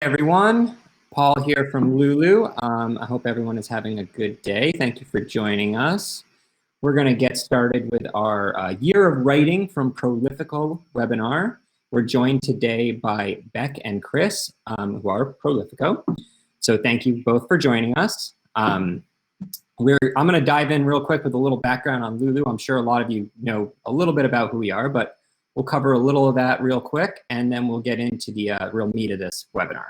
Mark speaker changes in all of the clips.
Speaker 1: Everyone, Paul here from Lulu. I hope everyone is having a good day. Thank you for joining us. We're going to get started with our Year of Writing from Prolifiko webinar. We're joined today by Bec and Chris, who are Prolifiko. So thank you both for joining us. I'm going to dive in real quick with a little background on Lulu. I'm sure a lot of you know a little bit about who we are, but we'll cover a little of that real quick, and then we'll get into the real meat of this webinar.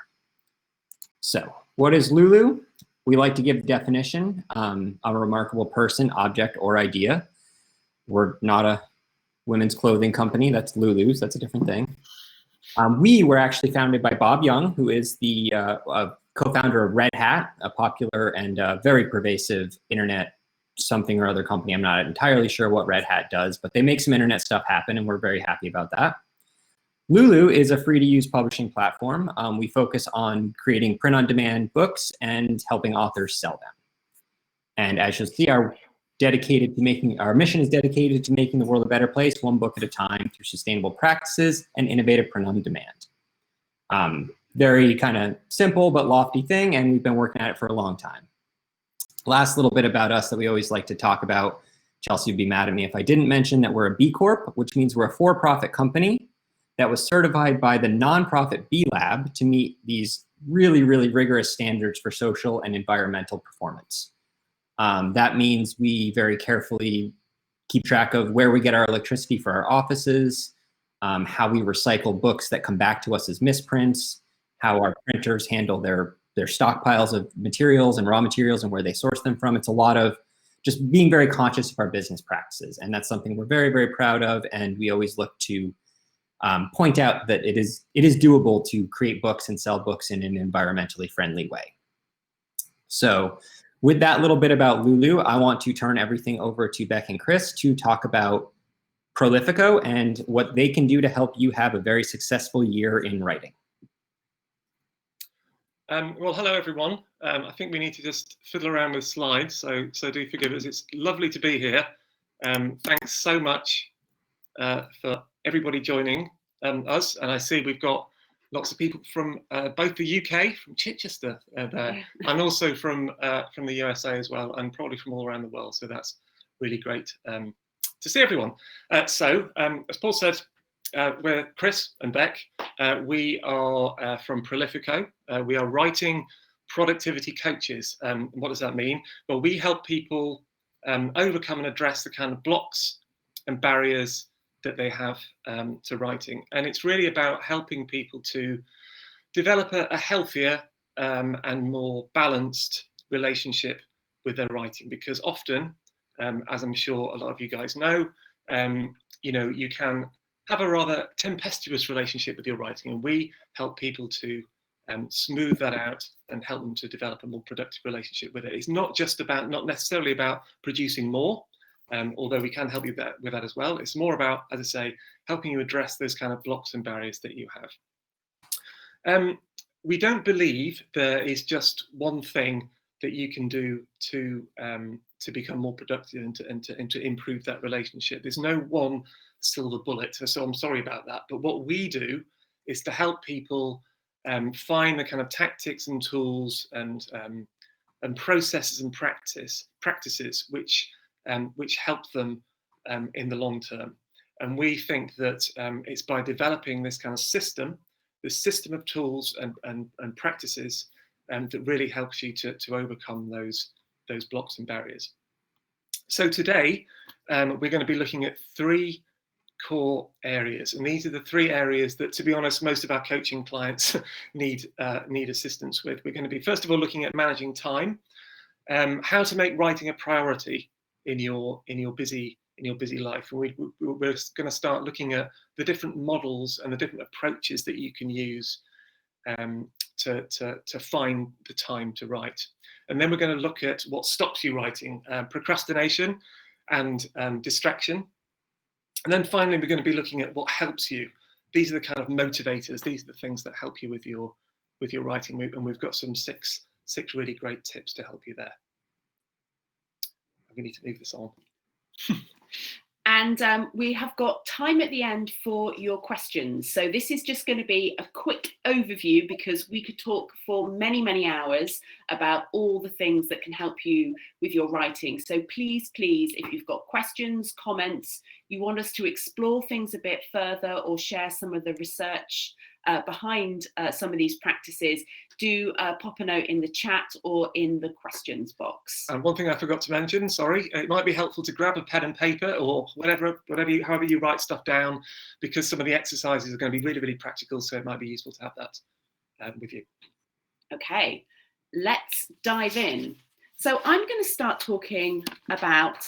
Speaker 1: So, what is Lulu? We like to give the definition, a remarkable person, object, or idea. We're not a women's clothing company. That's Lulu's. That's a different thing. We were actually founded by Bob Young, who is the co-founder of Red Hat, a popular and very pervasive internet something or other company. I'm not entirely sure what Red Hat does, but they make some internet stuff happen, and we're very happy about that. Lulu is a free-to-use publishing platform. We focus on creating print-on-demand books and helping authors sell them. And as you'll see, our mission is dedicated to making the world a better place, one book at a time, through sustainable practices and innovative print-on-demand. Very kind of simple but lofty thing, and we've been working at it for a long time. Last little bit about us that we always like to talk about. Chelsea would be mad at me if I didn't mention that we're a B Corp, which means we're a for-profit company that was certified by the nonprofit B Lab to meet these really, really rigorous standards for social and environmental performance. That means we very carefully keep track of where we get our electricity for our offices, how we recycle books that come back to us as misprints, how our printers handle their stockpiles of materials and raw materials and where they source them from. It's a lot of just being very conscious of our business practices. And that's something we're very, very proud of. And we always look to point out that it is doable to create books and sell books in an environmentally friendly way. So with that little bit about Lulu, I want to turn everything over to Bec and Chris to talk about Prolifiko and what they can do to help you have a very successful year in writing.
Speaker 2: Well, hello everyone. I think we need to just fiddle around with slides, so do forgive us. It's lovely to be here. Thanks so much for everybody joining us, and I see we've got lots of people from both the UK, from Chichester there, and also from the USA as well, and probably from all around the world. So that's really great to see everyone. As Paul said, we're Chris and Bec. We are from Prolifiko. We are writing productivity coaches. What does that mean? Well, we help people overcome and address the kind of blocks and barriers that they have to writing. And it's really about helping people to develop a healthier and more balanced relationship with their writing. Because often, as I'm sure a lot of you guys know, you can have a rather tempestuous relationship with your writing, and we help people to smooth that out and help them to develop a more productive relationship with it. It's not necessarily about producing more, although we can help you with that as well. It's more about, as I say, helping you address those kind of blocks and barriers that you have. We don't believe there is just one thing that you can do to become more productive and to improve that relationship. There's no one silver bullet, so I'm sorry about that. But what we do is to help people find the kind of tactics and tools and processes and practices which help them in the long term. And we think that it's by developing this kind of system of tools and practices that really helps you to overcome those blocks and barriers. So today we're going to be looking at 3 core areas, and these are the 3 areas that, to be honest, most of our coaching clients need assistance with. We're going to be, first of all, looking at managing time, how to make writing a priority in your busy life. And we're going to start looking at the different models and the different approaches that you can use to find the time to write. And then we're going to look at what stops you writing, procrastination and distraction. And then finally, we're going to be looking at what helps you. These are the kind of motivators. These are the things that help you with your writing. And we've got some six really great tips to help you there. We need to move this on.
Speaker 3: And we have got time at the end for your questions. So this is just going to be a quick overview, because we could talk for many, many hours about all the things that can help you with your writing. So please, please, if you've got questions, comments, you want us to explore things a bit further or share some of the research behind some of these practices, do pop a note in the chat or in the questions box.
Speaker 2: And one thing I forgot to mention, sorry, it might be helpful to grab a pen and paper or however you write stuff down, because some of the exercises are going to be really, really practical, so it might be useful to have that with you.
Speaker 3: Okay, let's dive in. So I'm going to start talking about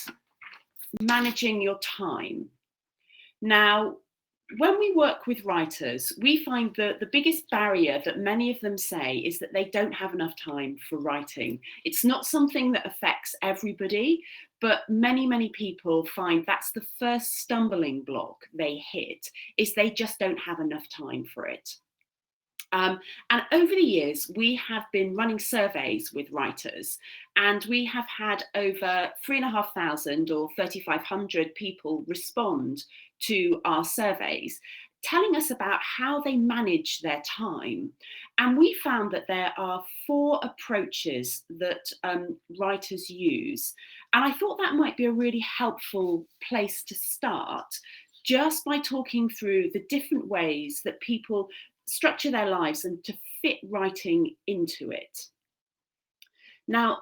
Speaker 3: managing your time. Now, when we work with writers, we find that the biggest barrier that many of them say is that they don't have enough time for writing. It's not something that affects everybody, but many, many people find that's the first stumbling block they hit, is they just don't have enough time for it. And over the years, we have been running surveys with writers, and we have had over 3,500 or 3,500 people respond to our surveys, telling us about how they manage their time. And we found that there are 4 approaches that writers use. And I thought that might be a really helpful place to start, just by talking through the different ways that people structure their lives and to fit writing into it. Now,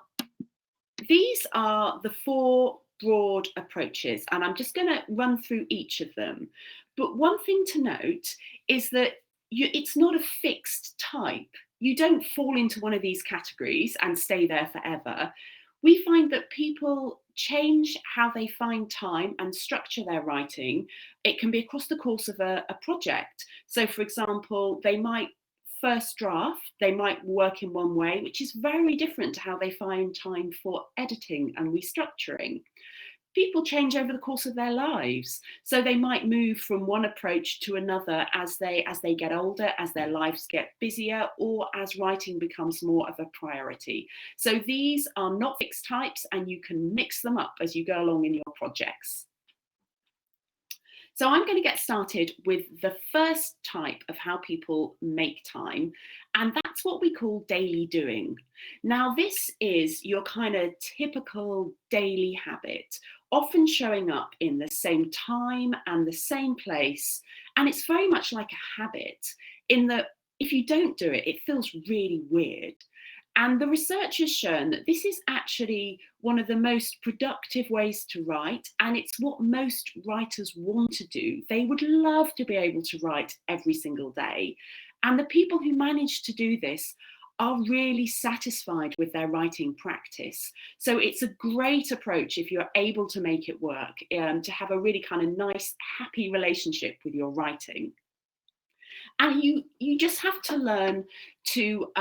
Speaker 3: these are the 4 broad approaches, and I'm just going to run through each of them. But one thing to note is that it's not a fixed type. You don't fall into one of these categories and stay there forever. We find that people change how they find time and structure their writing. It can be across the course of a project. So, for example, they might first draft, they might work in one way, which is very different to how they find time for editing and restructuring. People change over the course of their lives. So they might move from one approach to another as they get older, as their lives get busier, or as writing becomes more of a priority. So these are not fixed types, and you can mix them up as you go along in your projects. So I'm going to get started with the first type of how people make time, and that's what we call daily doing. Now, this is your kind of typical daily habit, often showing up in the same time and the same place. And it's very much like a habit, in that if you don't do it, it feels really weird. And the research has shown that this is actually one of the most productive ways to write, and it's what most writers want to do. They would love to be able to write every single day. And the people who manage to do this are really satisfied with their writing practice. So it's a great approach if you're able to make it work, to have a really kind of nice, happy relationship with your writing. And you just have to learn to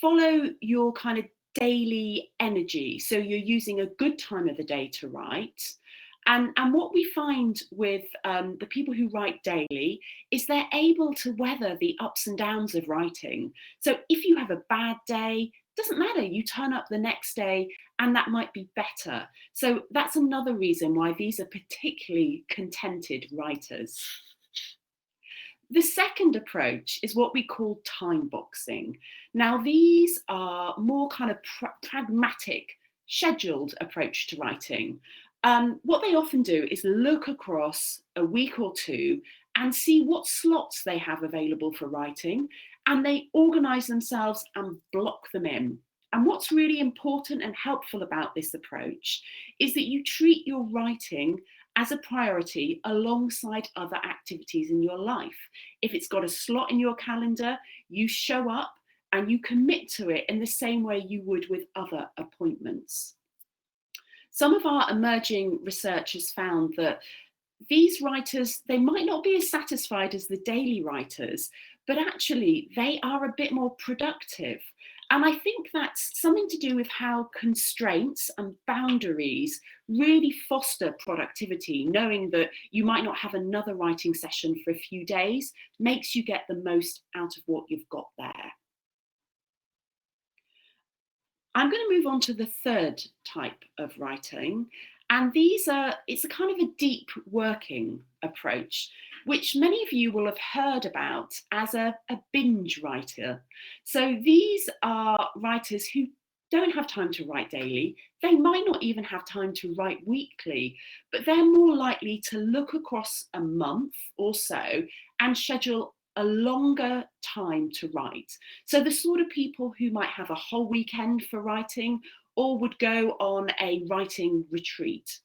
Speaker 3: follow your kind of daily energy. So you're using a good time of the day to write. And what we find with the people who write daily is they're able to weather the ups and downs of writing. So if you have a bad day, doesn't matter, you turn up the next day and that might be better. So that's another reason why these are particularly contented writers. The second approach is what we call time boxing. Now, these are more kind of pragmatic, scheduled approach to writing. What they often do is look across a week or 2 and see what slots they have available for writing, and they organise themselves and block them in. And what's really important and helpful about this approach is that you treat your writing as a priority alongside other activities in your life. If it's got a slot in your calendar, you show up and you commit to it in the same way you would with other appointments. Some of our emerging research has found that these writers, they might not be as satisfied as the daily writers, but actually they are a bit more productive. And I think that's something to do with how constraints and boundaries really foster productivity. Knowing that you might not have another writing session for a few days makes you get the most out of what you've got there. I'm going to move on to the third type of writing, And it's a kind of a deep working approach, which many of you will have heard about as a binge writer. So these are writers who don't have time to write daily. They might not even have time to write weekly, but they're more likely to look across a month or so and schedule a longer time to write. So the sort of people who might have a whole weekend for writing or would go on a writing retreat.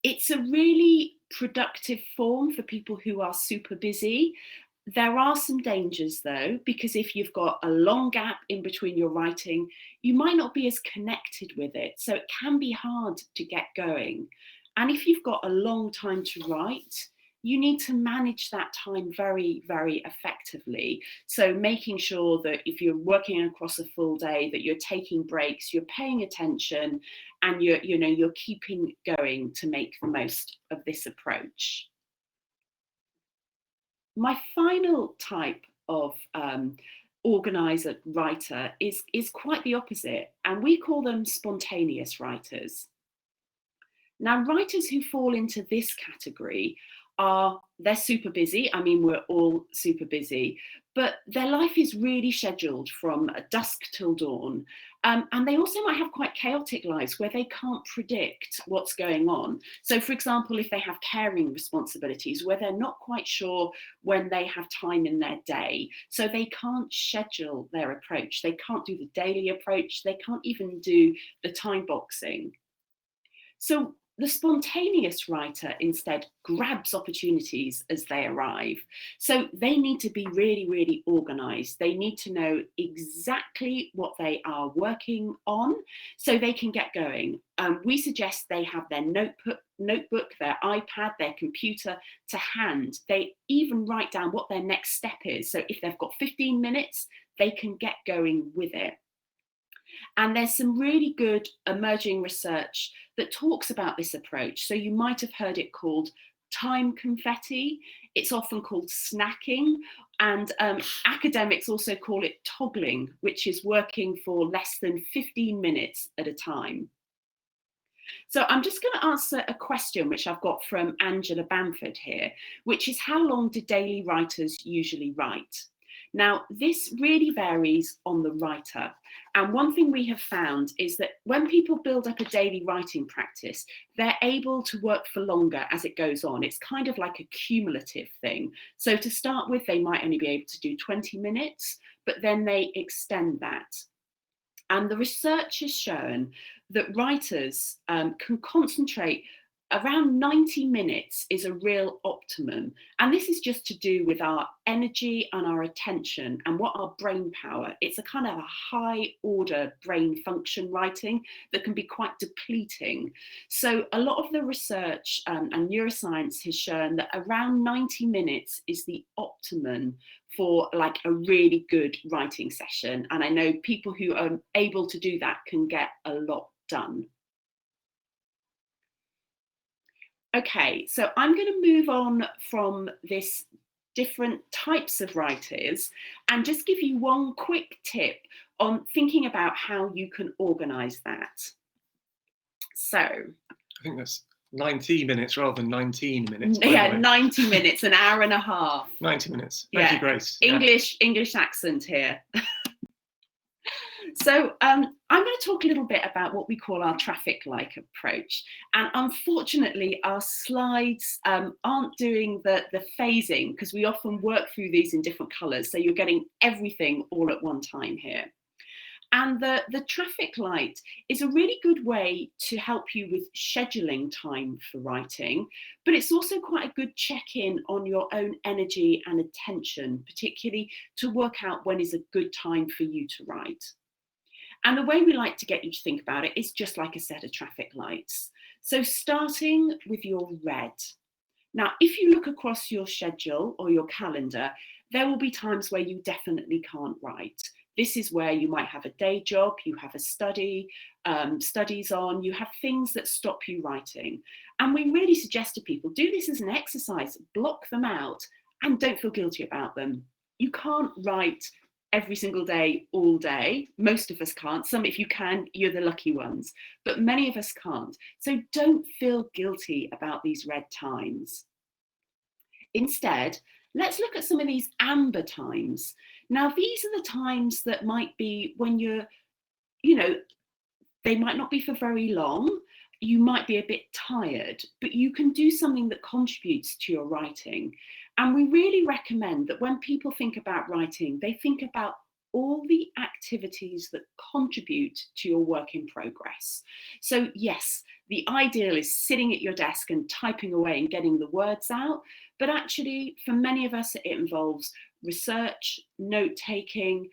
Speaker 3: It's a really productive form for people who are super busy. There are some dangers though, because if you've got a long gap in between your writing, you might not be as connected with it. So it can be hard to get going. And if you've got a long time to write, you need to manage that time very, very effectively. So making sure that if you're working across a full day, that you're taking breaks, you're paying attention, and you're keeping going to make the most of this approach. My final type of organizer writer is quite the opposite, and we call them spontaneous writers. Now, writers who fall into this category they're super busy. I mean, we're all super busy, but their life is really scheduled from dusk till dawn. And they also might have quite chaotic lives where they can't predict what's going on. So for example, if they have caring responsibilities where they're not quite sure when they have time in their day, so they can't schedule their approach. They can't do the daily approach. They can't even do the time boxing. So the spontaneous writer instead grabs opportunities as they arrive. So they need to be really, really organized. They need to know exactly what they are working on so they can get going. We suggest they have their notebook, their iPad, their computer to hand. They even write down what their next step is. So if they've got 15 minutes, they can get going with it. And there's some really good emerging research that talks about this approach. So you might have heard it called time confetti. It's often called snacking. And academics also call it toggling, which is working for less than 15 minutes at a time. So I'm just going to answer a question which I've got from Angela Bamford here, which is how long do daily writers usually write? Now, this really varies on the writer. And one thing we have found is that when people build up a daily writing practice, they're able to work for longer as it goes on. It's kind of like a cumulative thing. So to start with, they might only be able to do 20 minutes, but then they extend that. And the research has shown that writers can concentrate around 90 minutes is a real optimum. And this is just to do with our energy and our attention and what our brain power. It's a kind of a high order brain function writing that can be quite depleting. So a lot of the research and neuroscience has shown that around 90 minutes is the optimum for like a really good writing session. And I know people who are able to do that can get a lot done. Okay, so I'm going to move on from this different types of writers and just give you one quick tip on thinking about how you can organise that. So
Speaker 2: I think that's 90 minutes rather than 19 minutes.
Speaker 3: Yeah, 90 minutes, an hour and a half.
Speaker 2: 90 minutes. Thank you, Grace.
Speaker 3: English accent here. So I'm going to talk a little bit about what we call our traffic light approach. And unfortunately, our slides aren't doing the phasing because we often work through these in different colours. So you're getting everything all at one time here. And the traffic light is a really good way to help you with scheduling time for writing, but it's also quite a good check-in on your own energy and attention, particularly to work out when is a good time for you to write. And the way we like to get you to think about it is just like a set of traffic lights. So starting with your red. Now, if you look across your schedule or your calendar, there will be times where you definitely can't write. This is where you might have a day job, you have a studies on, you have things that stop you writing. And we really suggest to people, do this as an exercise, block them out and don't feel guilty about them. You can't write every single day, all day. Most of us can't. Some, if you can, you're the lucky ones, but many of us can't. So don't feel guilty about these red times. Instead, let's look at some of these amber times. Now, these are the times that might be when you're, they might not be for very long. You might be a bit tired, but you can do something that contributes to your writing. And we really recommend that when people think about writing, they think about all the activities that contribute to your work in progress. So yes, the ideal is sitting at your desk and typing away and getting the words out. But actually, for many of us, it involves research, note-taking,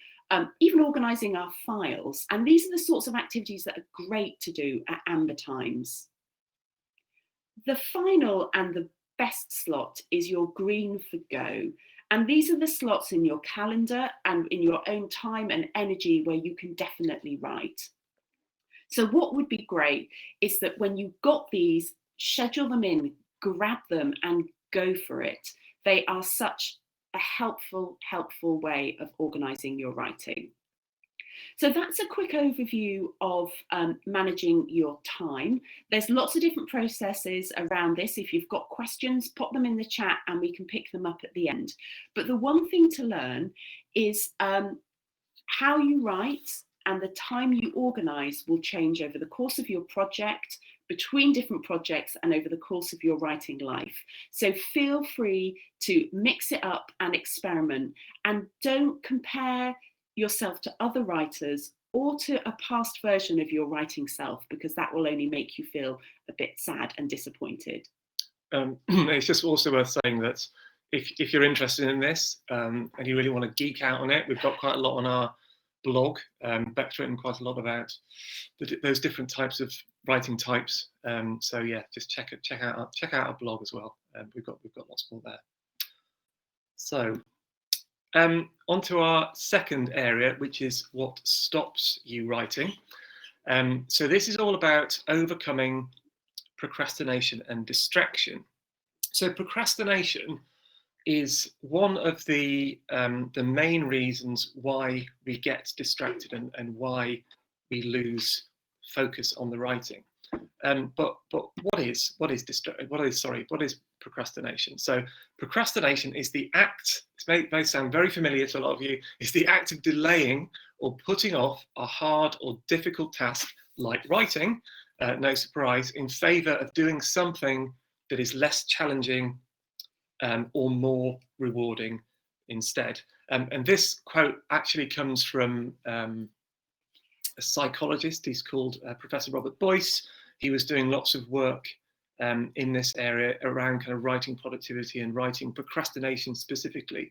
Speaker 3: even organising our files. And these are the sorts of activities that are great to do at amber times. The final and the best slot is your green for go. And these are the slots in your calendar and in your own time and energy where you can definitely write. So what would be great is that when you got these, schedule them in, grab them and go for it. They are such a helpful way of organising your writing. So that's a quick overview of managing your time. There's lots of different processes around this. If you've got questions, pop them in the chat and we can pick them up at the end. But the one thing to learn is how you write and the time you organise will change over the course of your project, between different projects and over the course of your writing life. So feel free to mix it up and experiment, and don't compare yourself to other writers or to a past version of your writing self, because that will only make you feel a bit sad and disappointed.
Speaker 2: It's just also worth saying that if you're interested in this and you really want to geek out on it, we've got quite a lot on our blog. Bec's written quite a lot about those different types of writing types. So yeah, just check out our blog as well. We've got lots more there. So on to our second area, which is what stops you writing. So this is all about overcoming procrastination and distraction. So procrastination is one of the main reasons why we get distracted and why we lose focus on the writing. But what is procrastination? So procrastination is the act, it may sound very familiar to a lot of you, is the act of delaying or putting off a hard or difficult task like writing, no surprise, in favour of doing something that is less challenging or more rewarding instead. And this quote actually comes from a psychologist. He's called Professor Robert Boyce. He was doing lots of work in this area around kind of writing productivity and writing procrastination specifically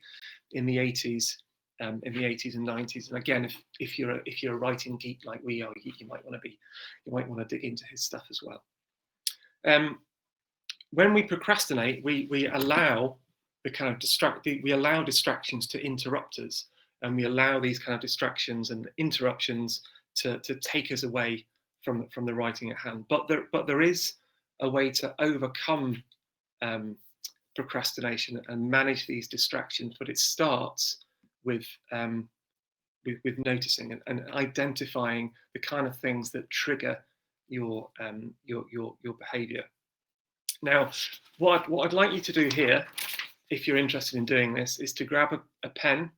Speaker 2: in the 80s and 90s. And again, if you're a writing geek like we are, you might want to dig into his stuff as well. When we procrastinate, we allow distractions to interrupt us, and we allow these kind of distractions and interruptions to take us away from the writing at hand. But there is a way to overcome procrastination and manage these distractions. But it starts with noticing and identifying the kind of things that trigger your behaviour. Now, what I'd like you to do here, if you're interested in doing this, is to grab a pen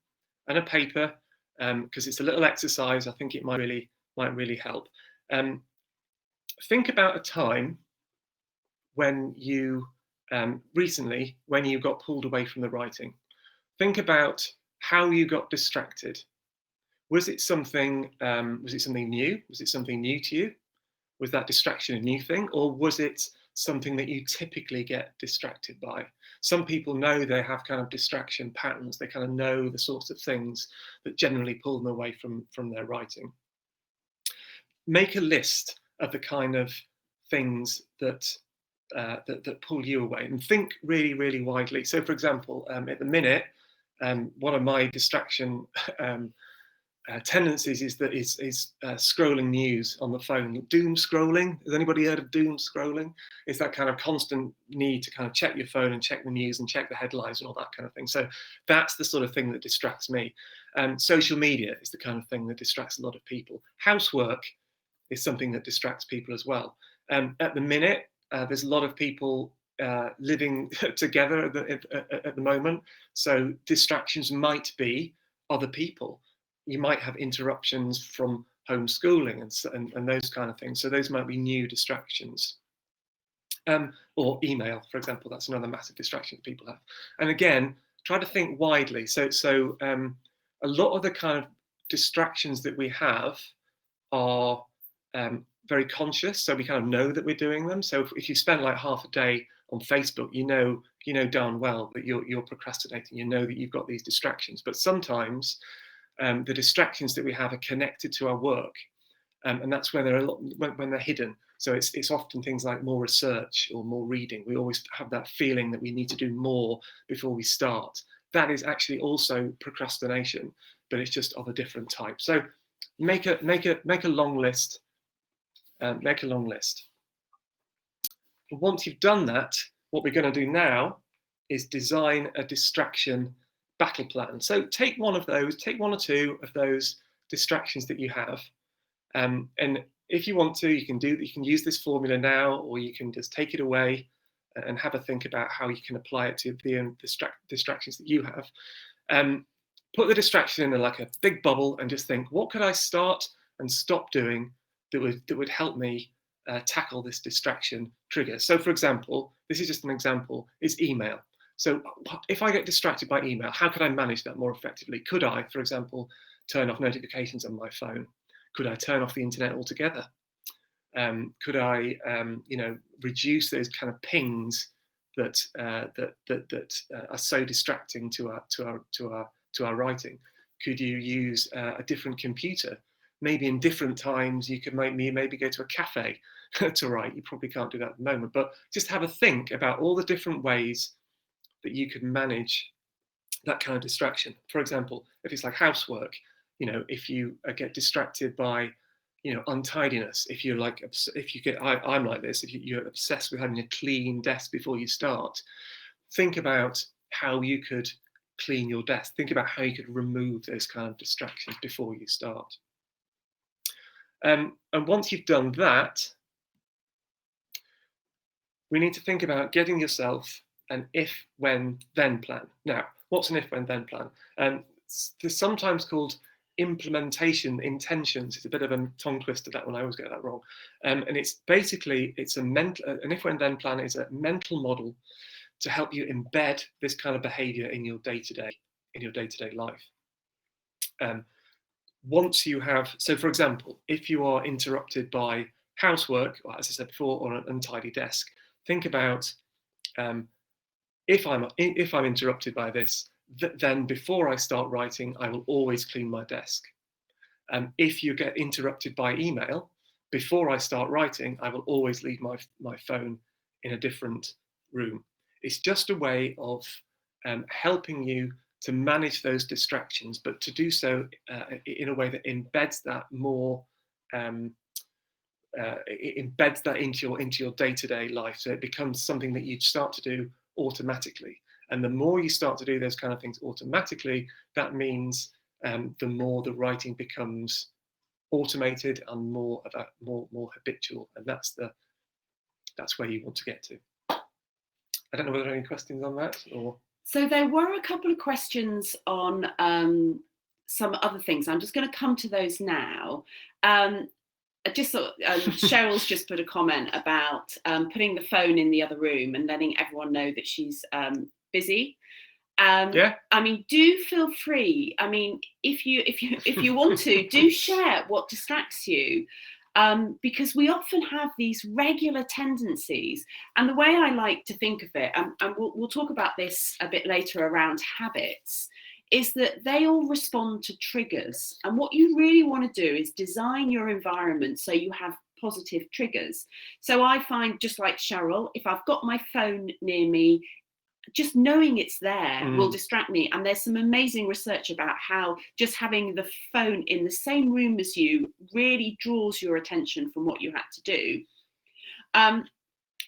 Speaker 2: and a paper, because it's a little exercise. I think it might really help. Think about a time when you recently, when you got pulled away from the writing. Think about how you got distracted. Was it something new? Was it something new to you? Was that distraction a new thing, or was it something that you typically get distracted by? Some people know they have kind of distraction patterns. They kind of know the sorts of things that generally pull them away from their writing. Make a list of the kind of things that pull you away, and think really, really widely. So, for example, at the minute, one of my distraction tendencies is scrolling news on the phone. Doom scrolling. Has anybody heard of doom scrolling? It's that kind of constant need to kind of check your phone and check the news and check the headlines and all that kind of thing. So that's the sort of thing that distracts me. Social media is the kind of thing that distracts a lot of people. Housework is something that distracts people as well. At the minute, there's a lot of people living together at the moment. So distractions might be other people. You might have interruptions from homeschooling and those kind of things. So those might be new distractions. Or email, for example, that's another massive distraction people have. And again, try to think widely. So a lot of the kind of distractions that we have are very conscious. So we kind of know that we're doing them. So if you spend like half a day on Facebook, you know darn well that you're procrastinating. You know that you've got these distractions. But sometimes the distractions that we have are connected to our work, and that's where they're when they're hidden. So it's often things like more research or more reading. We always have that feeling that we need to do more before we start. That is actually also procrastination, but it's just of a different type. So make a long list. Make a long list. And once you've done that, what we're going to do now is design a distraction battle plan. So take one or two of those distractions that you have, and if you want to, you can use this formula now, or you can just take it away and have a think about how you can apply it to the distractions that you have. Put the distraction in like a big bubble and just think, what could I start and stop doing that would help me tackle this distraction trigger? So for example, this is just an example, is email. So if I get distracted by email, how could I manage that more effectively? Could I, for example, turn off notifications on my phone? Could I turn off the internet altogether? Could I, reduce those kind of pings that are so distracting to our writing? Could you use a different computer? Maybe in different times you could maybe go to a cafe to write. You probably can't do that at the moment, but just have a think about all the different ways that you could manage that kind of distraction. For example, if it's like housework, if you get distracted by, untidiness, I'm like this, if you're obsessed with having a clean desk before you start, think about how you could clean your desk. Think about how you could remove those kind of distractions before you start. And once you've done that, we need to think about getting yourself an if, when, then plan. Now, what's an if, when, then plan? They're sometimes called implementation intentions. It's a bit of a tongue twister, that one. I always get that wrong. And it's basically, an if, when, then plan is a mental model to help you embed this kind of behavior in your day-to-day life. Once you have, so for example, if you are interrupted by housework, or as I said before, or an untidy desk, think about if I'm interrupted by this, then before I start writing, I will always clean my desk. If you get interrupted by email, before I start writing, I will always leave my phone in a different room. It's just a way of helping you to manage those distractions, but to do so in a way that embeds that more, it embeds that into your day-to-day life. So it becomes something that you start to do automatically. And the more you start to do those kind of things automatically, that means the more the writing becomes automated and more habitual. And that's where you want to get to. I don't know whether there are any questions on that, or.
Speaker 3: So there were a couple of questions on some other things. I'm just going to come to those now. I just thought Cheryl's just put a comment about putting the phone in the other room and letting everyone know that she's busy.
Speaker 2: Yeah.
Speaker 3: I mean, do feel free. I mean, if you want to, do share what distracts you. Because we often have these regular tendencies, and the way I like to think of it, and we'll talk about this a bit later around habits, is that they all respond to triggers. And what you really want to do is design your environment so you have positive triggers. So I find, just like Cheryl, if I've got my phone near me, just knowing it's there will distract me. And there's some amazing research about how just having the phone in the same room as you really draws your attention from what you had to do. And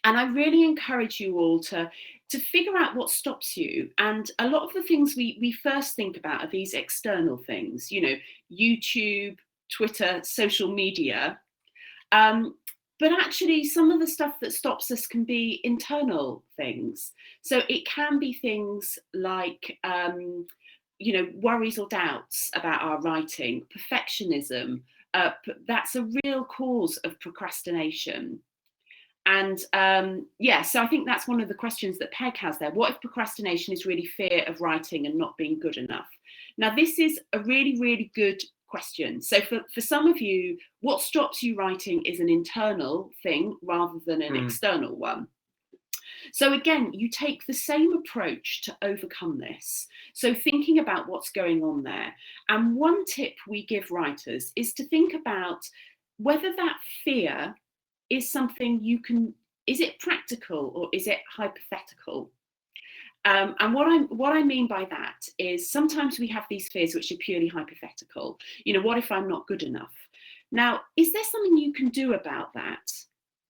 Speaker 3: I really encourage you all to figure out what stops you. And a lot of the things we first think about are these external things, you know, YouTube, Twitter, social media. But actually, some of the stuff that stops us can be internal things. So it can be things like, you know, worries or doubts about our writing, perfectionism. That's a real cause of procrastination. And yeah, so I think that's one of the questions that Peg has there. What if procrastination is really fear of writing and not being good enough? Now, this is a really, really good question. So for some of you, what stops you writing is an internal thing rather than an external one. So again, you take the same approach to overcome this. So thinking about what's going on there. And one tip we give writers is to think about whether that fear is something you can, is it practical or is it hypothetical? And what I mean by that is sometimes we have these fears which are purely hypothetical. You know, what if I'm not good enough? Now, is there something you can do about that?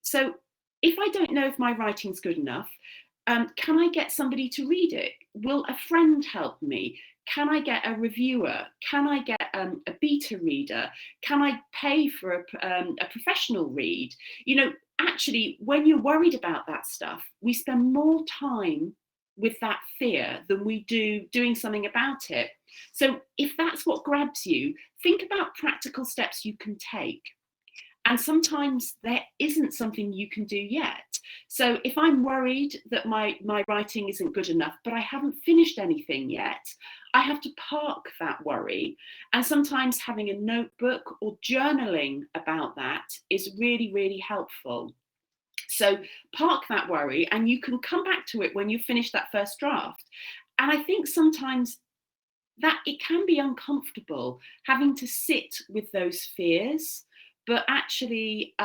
Speaker 3: So if I don't know if my writing's good enough, can I get somebody to read it? Will a friend help me? Can I get a reviewer? Can I get a beta reader? Can I pay for a professional read? You know, actually, when you're worried about that stuff, we spend more time with that fear than we do doing something about it. So if that's what grabs you, think about practical steps you can take. And sometimes there isn't something you can do yet. So if I'm worried that my writing isn't good enough, but I haven't finished anything yet, I have to park that worry. And sometimes having a notebook or journaling about that is really, really helpful. So park that worry and you can come back to it when you finish that first draft. And I think sometimes that it can be uncomfortable having to sit with those fears, but actually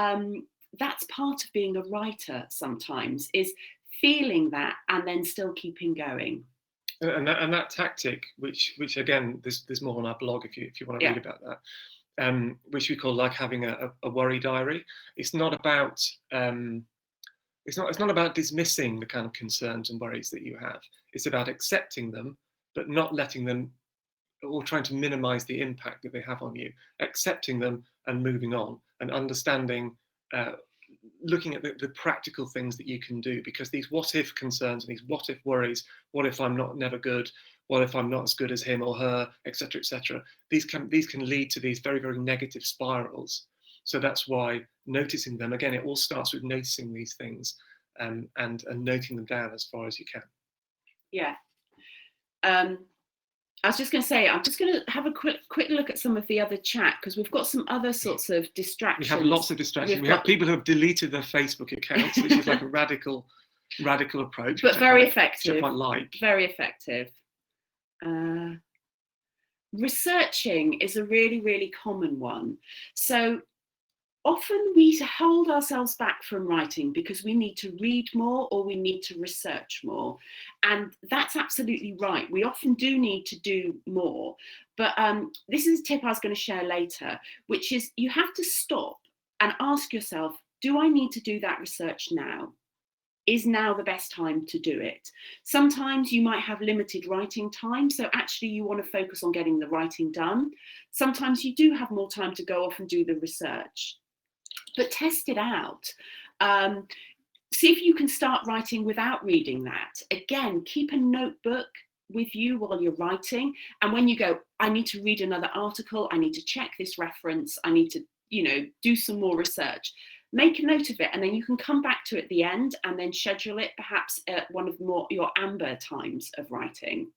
Speaker 3: that's part of being a writer sometimes, is feeling that and then still keeping going.
Speaker 2: And that tactic, which again, there's more on our blog if you want to read about that, which we call like having a worry diary. It's not about it's not about dismissing the kind of concerns and worries that you have. It's about accepting them, but not letting them, or trying to minimize the impact that they have on you. Accepting them and moving on, and understanding, looking at the practical things that you can do, because these what if concerns and these what if worries, what if I'm never good, what if I'm not as good as him or her, etc., etc. These can lead to these very, very negative spirals. So that's why noticing them, again, it all starts with noticing these things, and noting them down as far as you can.
Speaker 3: Yeah. I was just going to say, I'm just going to have a quick look at some of the other chat, because we've got some other sorts of distractions.
Speaker 2: We have lots of distractions. We have people who have deleted their Facebook accounts, which is like a radical approach.
Speaker 3: But very effective.
Speaker 2: Which I quite like.
Speaker 3: Very effective. Researching is a really, really common one. So often we hold ourselves back from writing because we need to read more or we need to research more. And that's absolutely right. We often do need to do more. But this is a tip I was going to share later, which is you have to stop and ask yourself, do I need to do that research now? Is now the best time to do it? Sometimes you might have limited writing time, so actually you want to focus on getting the writing done. Sometimes you do have more time to go off and do the research. But test it out. See if you can start writing without reading that. Again, keep a notebook with you while you're writing. And when you go, I need to read another article, I need to check this reference, I need to, you know, do some more research. Make a note of it, and then you can come back to it at the end and then schedule it perhaps at one of your amber times of writing.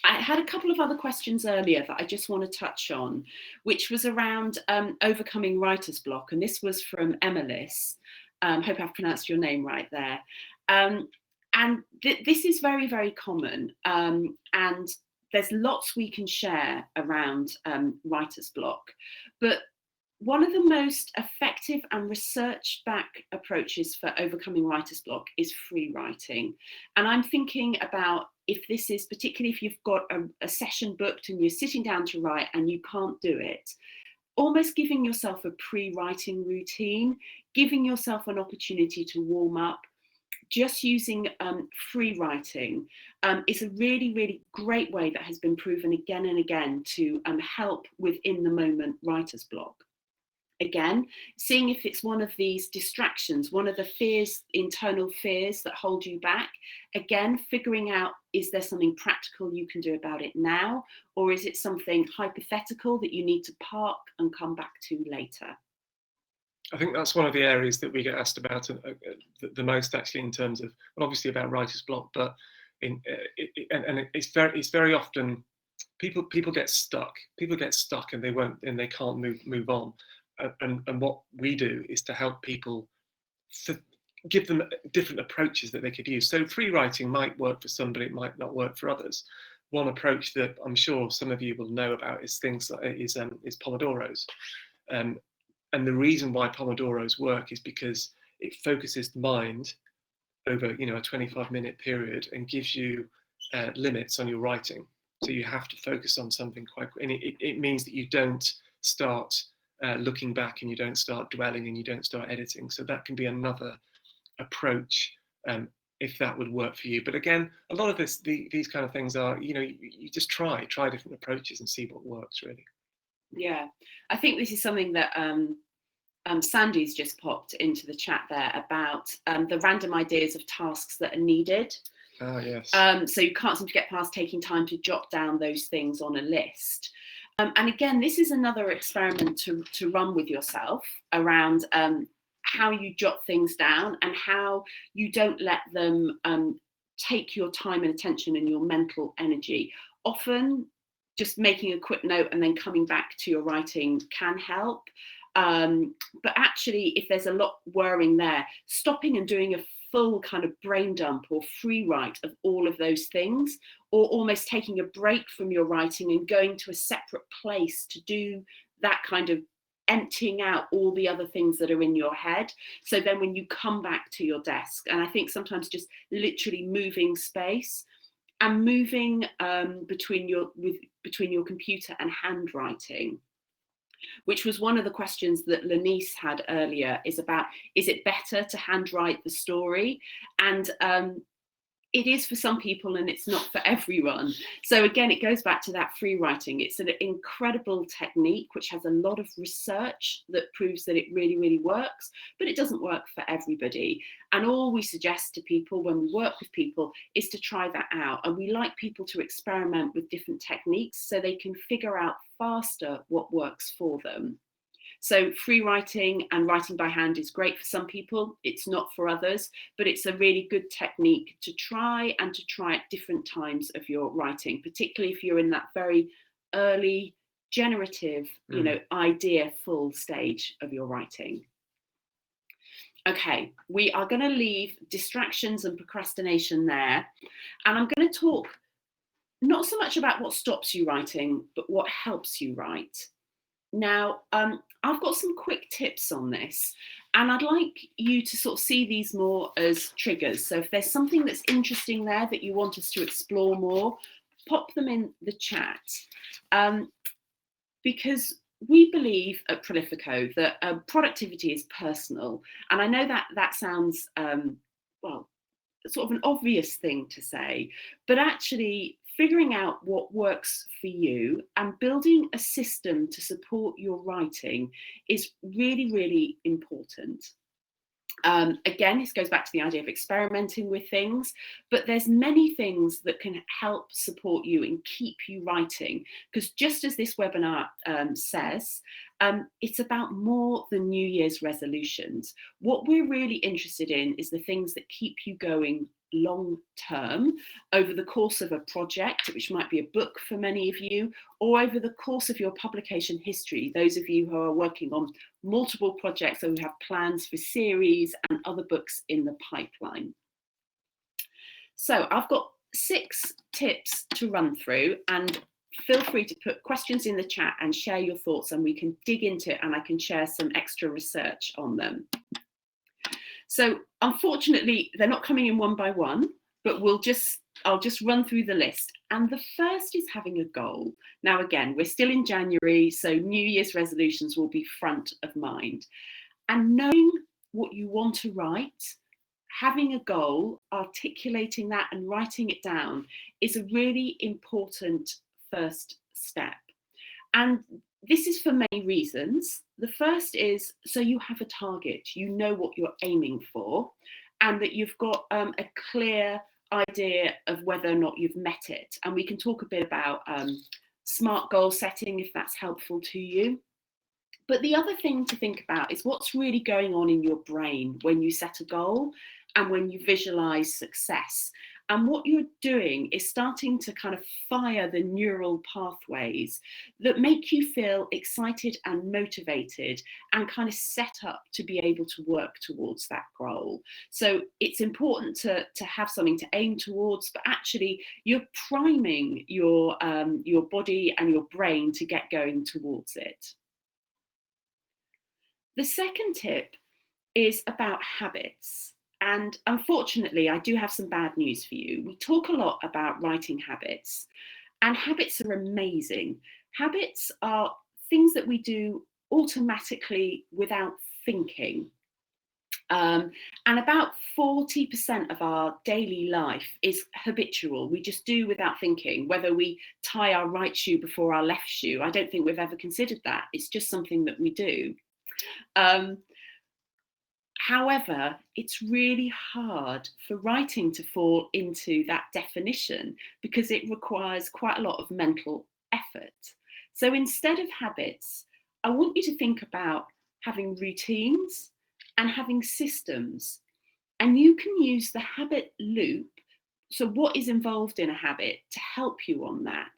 Speaker 3: I had a couple of other questions earlier that I just want to touch on, which was around overcoming writer's block. And this was from Emilis. Hope I've pronounced your name right there. This is very, very common. And there's lots we can share around writer's block. But one of the most effective and research-backed approaches for overcoming writer's block is free writing. And I'm thinking about, if this is, particularly if you've got a session booked and you're sitting down to write and you can't do it, almost giving yourself a pre-writing routine, giving yourself an opportunity to warm up. Just using free writing is a really, really great way that has been proven again and again to help with in the moment writer's block. Again, seeing if it's one of these distractions, one of the fears, internal fears that hold you back. Again, figuring out, is there something practical you can do about it now? Or is it something hypothetical that you need to park and come back to later?
Speaker 2: I think that's one of the areas that we get asked about the most, actually, in terms of, well, obviously about writer's block, but it's very often people get stuck. People get stuck and they can't move on. And what we do is to help people, give them different approaches that they could use. So free writing might work for somebody, it might not work for others. One approach that I'm sure some of you will know about is Pomodoros. And the reason why Pomodoros work is because it focuses the mind over, a 25-minute period and gives you limits on your writing. So you have to focus on something quite quick. And it means that you don't start looking back, and you don't start dwelling, and you don't start editing. So that can be another approach, if that would work for you. But again, a lot of these kind of things are, you just try different approaches and see what works, really.
Speaker 3: Yeah, I think this is something that Sandy's just popped into the chat there about the random ideas of tasks that are needed.
Speaker 2: Oh, yes.
Speaker 3: So you can't seem to get past taking time to jot down those things on a list. And again, this is another experiment to run with yourself around how you jot things down and how you don't let them take your time and attention and your mental energy. Often just making a quick note and then coming back to your writing can help. But actually, if there's a lot whirring there, stopping and doing a full kind of brain dump or free write of all of those things, or almost taking a break from your writing and going to a separate place to do that kind of emptying out all the other things that are in your head. So then when you come back to your desk, and I think sometimes just literally moving space and moving between your computer and handwriting, which was one of the questions that Lanice had earlier, is it better to handwrite the story? And it is for some people and it's not for everyone. So again, it goes back to that free writing. It's an incredible technique which has a lot of research that proves that it really, really works, but it doesn't work for everybody. And all we suggest to people when we work with people is to try that out. And we like people to experiment with different techniques so they can figure out faster what works for them. So free writing and writing by hand is great for some people. It's not for others, but it's a really good technique to try at different times of your writing, particularly if you're in that very early generative, idea full stage of your writing. Okay, we are going to leave distractions and procrastination there. And I'm going to talk not so much about what stops you writing, but what helps you write. Now, I've got some quick tips on this, and I'd like you to sort of see these more as triggers. So if there's something that's interesting there that you want us to explore more, pop them in the chat. Because we believe at Prolifiko that productivity is personal. And I know that sounds, sort of an obvious thing to say, but actually figuring out what works for you and building a system to support your writing is really, really important. Again, this goes back to the idea of experimenting with things, but there's many things that can help support you and keep you writing, because just as this webinar says, it's about more than New Year's resolutions. What we're really interested in is the things that keep you going long term over the course of a project, which might be a book for many of you, or over the course of your publication history, those of you who are working on multiple projects or who have plans for series and other books in the pipeline. So I've got 6 tips to run through, and feel free to put questions in the chat and share your thoughts, and we can dig into it and I can share some extra research on them. So unfortunately, they're not coming in one by one, but I'll just run through the list. And the first is having a goal. Now, again, we're still in January, so New Year's resolutions will be front of mind. And knowing what you want to write, having a goal, articulating that and writing it down is a really important first step. And this is for many reasons. The first is so you have a target, you know what you're aiming for, and that you've got a clear idea of whether or not you've met it. And we can talk a bit about SMART goal setting if that's helpful to you. But the other thing to think about is what's really going on in your brain when you set a goal and when you visualize success. And what you're doing is starting to kind of fire the neural pathways that make you feel excited and motivated and kind of set up to be able to work towards that goal. So it's important to have something to aim towards, but actually you're priming your body and your brain to get going towards it. The second tip is about habits. And unfortunately, I do have some bad news for you. We talk a lot about writing habits, and habits are amazing. Habits are things that we do automatically without thinking. And about 40% of our daily life is habitual. We just do without thinking, whether we tie our right shoe before our left shoe. I don't think we've ever considered that. It's just something that we do. However, it's really hard for writing to fall into that definition because it requires quite a lot of mental effort. So instead of habits, I want you to think about having routines and having systems. And you can use the habit loop, so what is involved in a habit, to help you on that.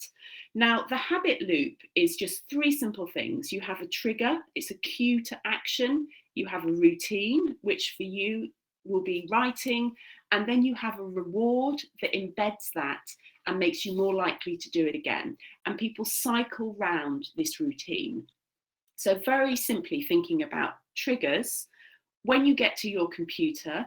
Speaker 3: Now, the habit loop is just 3 simple things. You have a trigger, it's a cue to action. You have a routine, which for you will be writing, and then you have a reward that embeds that and makes you more likely to do it again. And people cycle round this routine. So very simply thinking about triggers, when you get to your computer,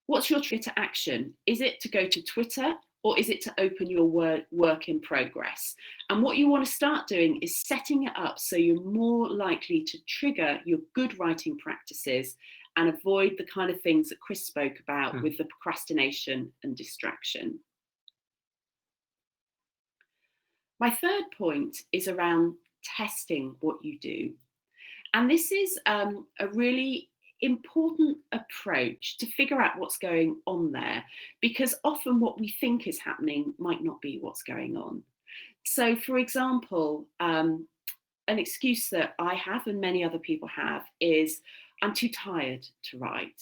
Speaker 3: what's your trigger to action? Is it to go to Twitter? Or is it to open your work in progress? And what you want to start doing is setting it up so you're more likely to trigger your good writing practices and avoid the kind of things that Chris spoke about with the procrastination and distraction. My third point is around testing what you do. And this is a really important approach to figure out what's going on there, because often what we think is happening might not be what's going on. So for example, an excuse that I have and many other people have is I'm too tired to write,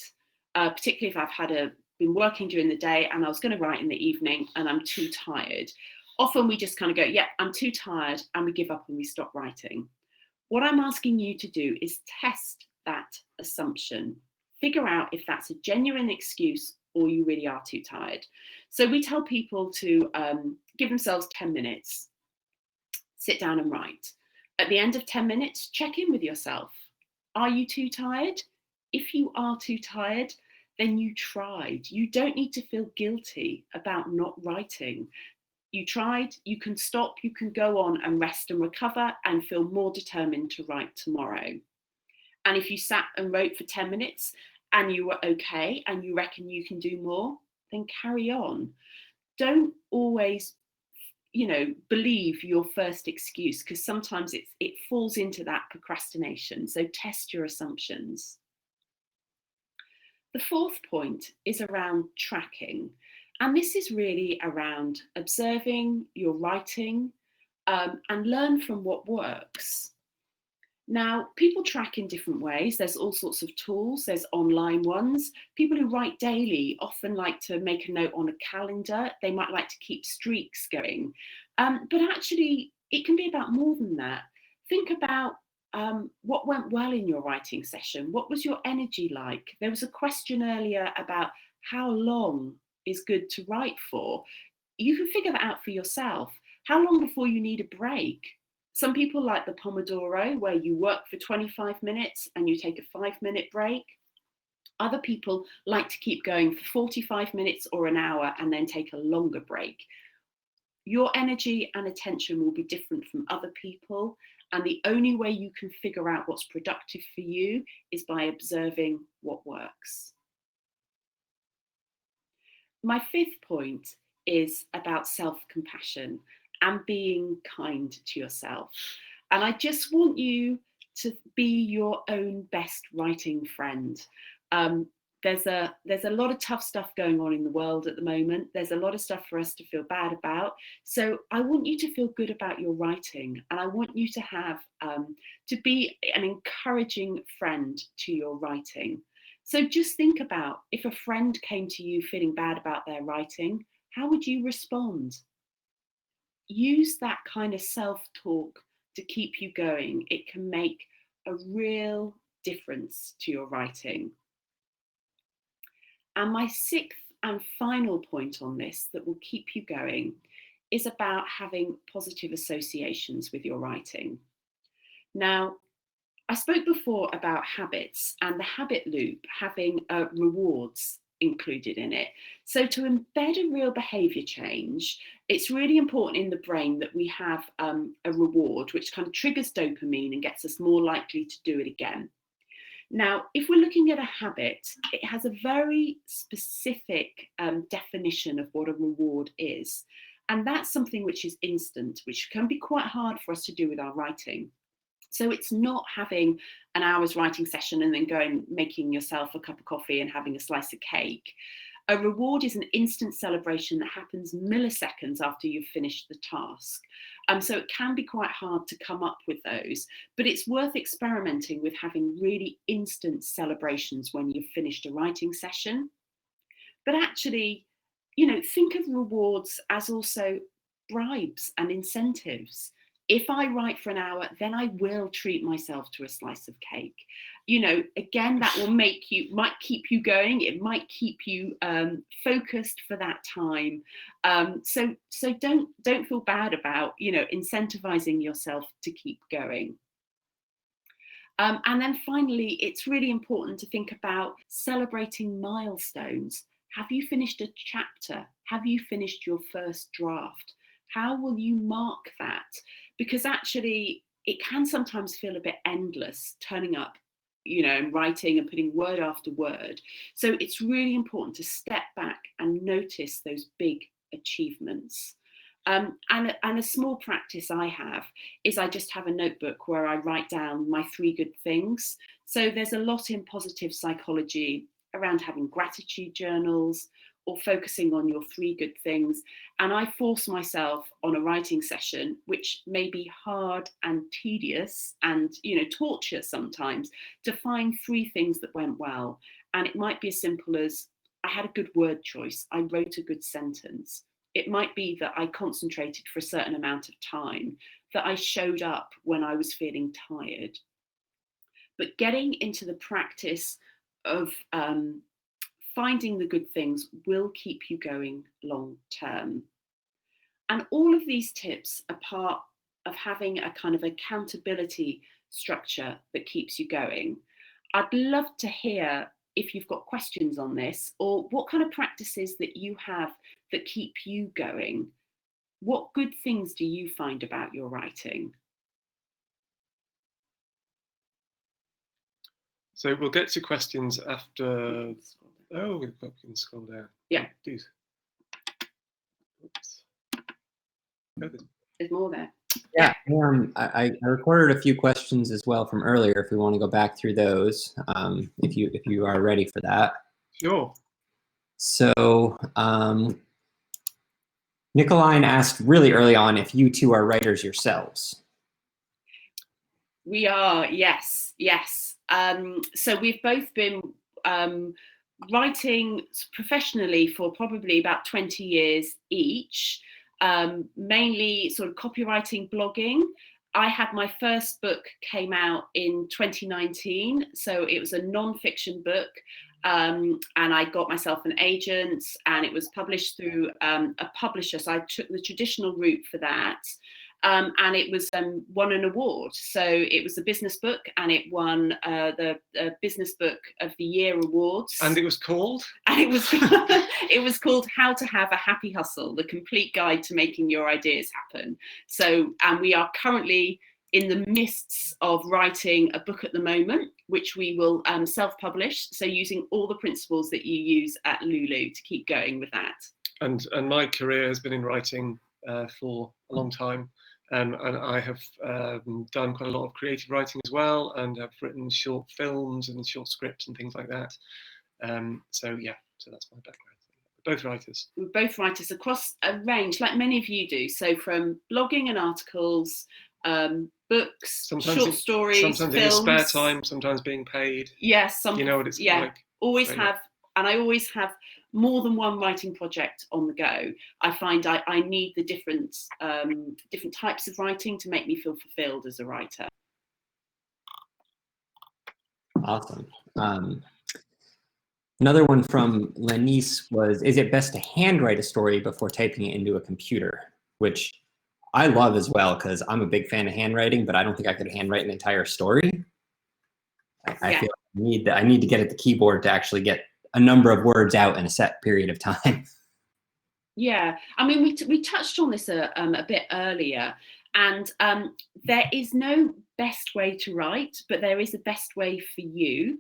Speaker 3: particularly if I've been working during the day and I was going to write in the evening and I'm too tired. Often we just kind of go, yeah, I'm too tired, and we give up and we stop writing. What I'm asking you to do is test that assumption. Figure out if that's a genuine excuse or you really are too tired. So we tell people to give themselves 10 minutes, sit down and write. At the end of 10 minutes, check in with yourself. Are you too tired? If you are too tired, then you tried. You don't need to feel guilty about not writing. You tried, you can stop, you can go on and rest and recover and feel more determined to write tomorrow. And if you sat and wrote for 10 minutes and you were okay and you reckon you can do more, then carry on. Don't always, believe your first excuse, because sometimes it falls into that procrastination. So test your assumptions. The fourth point is around tracking. And this is really around observing your writing and learn from what works. Now, people track in different ways. There's all sorts of tools. There's online ones. People who write daily often like to make a note on a calendar. They might like to keep streaks going. But actually, it can be about more than that. Think about what went well in your writing session. What was your energy like? There was a question earlier about how long is good to write for. You can figure that out for yourself. How long before you need a break? Some people like the Pomodoro, where you work for 25 minutes and you take a 5-minute break. Other people like to keep going for 45 minutes or an hour and then take a longer break. Your energy and attention will be different from other people, and the only way you can figure out what's productive for you is by observing what works. My 5th point is about self-compassion and being kind to yourself. And I just want you to be your own best writing friend. There's a lot of tough stuff going on in the world at the moment. There's a lot of stuff for us to feel bad about. So I want you to feel good about your writing, and I want you to have to be an encouraging friend to your writing. So just think about, if a friend came to you feeling bad about their writing, how would you respond? Use that kind of self-talk to keep you going. It can make a real difference to your writing. And my 6th and final point on this that will keep you going is about having positive associations with your writing. Now, I spoke before about habits and the habit loop having rewards included in it. So to embed a real behavior change, it's really important in the brain that we have a reward which kind of triggers dopamine and gets us more likely to do it again. Now, if we're looking at a habit, it has a very specific definition of what a reward is. And that's something which is instant, which can be quite hard for us to do with our writing. So it's not having an hour's writing session and then going, making yourself a cup of coffee and having a slice of cake. A reward is an instant celebration that happens milliseconds after you've finished the task. So it can be quite hard to come up with those, but it's worth experimenting with having really instant celebrations when you've finished a writing session. But actually, think of rewards as also bribes and incentives. If I write for an hour, then I will treat myself to a slice of cake. Again, that might keep you going. It might keep you focused for that time. So don't feel bad about, incentivizing yourself to keep going. And then finally, it's really important to think about celebrating milestones. Have you finished a chapter? Have you finished your first draft? How will you mark that? Because actually, it can sometimes feel a bit endless, turning up, and writing and putting word after word. So it's really important to step back and notice those big achievements. And a small practice I have is I just have a notebook where I write down my 3 good things. So there's a lot in positive psychology around having gratitude journals or focusing on your 3 good things. And I force myself on a writing session, which may be hard and tedious and, torture sometimes, to find 3 things that went well. And it might be as simple as, I had a good word choice. I wrote a good sentence. It might be that I concentrated for a certain amount of time, that I showed up when I was feeling tired. But getting into the practice of finding the good things will keep you going long term. And all of these tips are part of having a kind of accountability structure that keeps you going. I'd love to hear if you've got questions on this, or what kind of practices that you have that keep you going. What good things do you find about your writing?
Speaker 2: So we'll get to questions after. Oh, we can scroll down.
Speaker 3: Yeah.
Speaker 2: Please. Oops. Oh,
Speaker 3: There's more there.
Speaker 1: Yeah, I recorded a few questions as well from earlier. If we want to go back through those, if you are ready for that.
Speaker 2: Sure.
Speaker 1: So Nicoline asked really early on if you two are writers yourselves.
Speaker 3: We are, yes. So we've both been writing professionally for probably about 20 years each. Mainly sort of copywriting, blogging. I had my first book came out in 2019, so it was a non-fiction book. and I got myself an agent, and it was published through a publisher. So I took the traditional route for that. And it was won an award. So it was a business book, and it won the Business Book of the Year awards.
Speaker 2: And it was called?
Speaker 3: And it was it was called How to Have a Happy Hustle: The Complete Guide to Making Your Ideas Happen. So, and we are currently in the midst of writing a book at the moment, which we will self-publish. So using all the principles that you use at Lulu to keep going with that.
Speaker 2: And my career has been in writing for a long time. And I have done quite a lot of creative writing as well, and have written short films and short scripts and things like that. So that's my background. Both writers.
Speaker 3: We're both writers across a range, like many of you do. So from blogging and articles, books, short stories,
Speaker 2: sometimes
Speaker 3: films.
Speaker 2: in your spare time, sometimes being paid.
Speaker 3: Yes,
Speaker 2: you know what it's like.
Speaker 3: Always have, and I always have more than one writing project on the go. I find I need the different types of writing to make me feel fulfilled as a writer.
Speaker 1: Awesome. Another one from Lenice was, is it best to handwrite a story before typing it into a computer? Which I love as well, because I'm a big fan of handwriting, but I don't think I could handwrite an entire story. I feel like I need to get at the keyboard to actually get a number of words out in a set period of time.
Speaker 3: Yeah, I mean, we touched on this a bit earlier, and there is no best way to write, but there is a best way for you.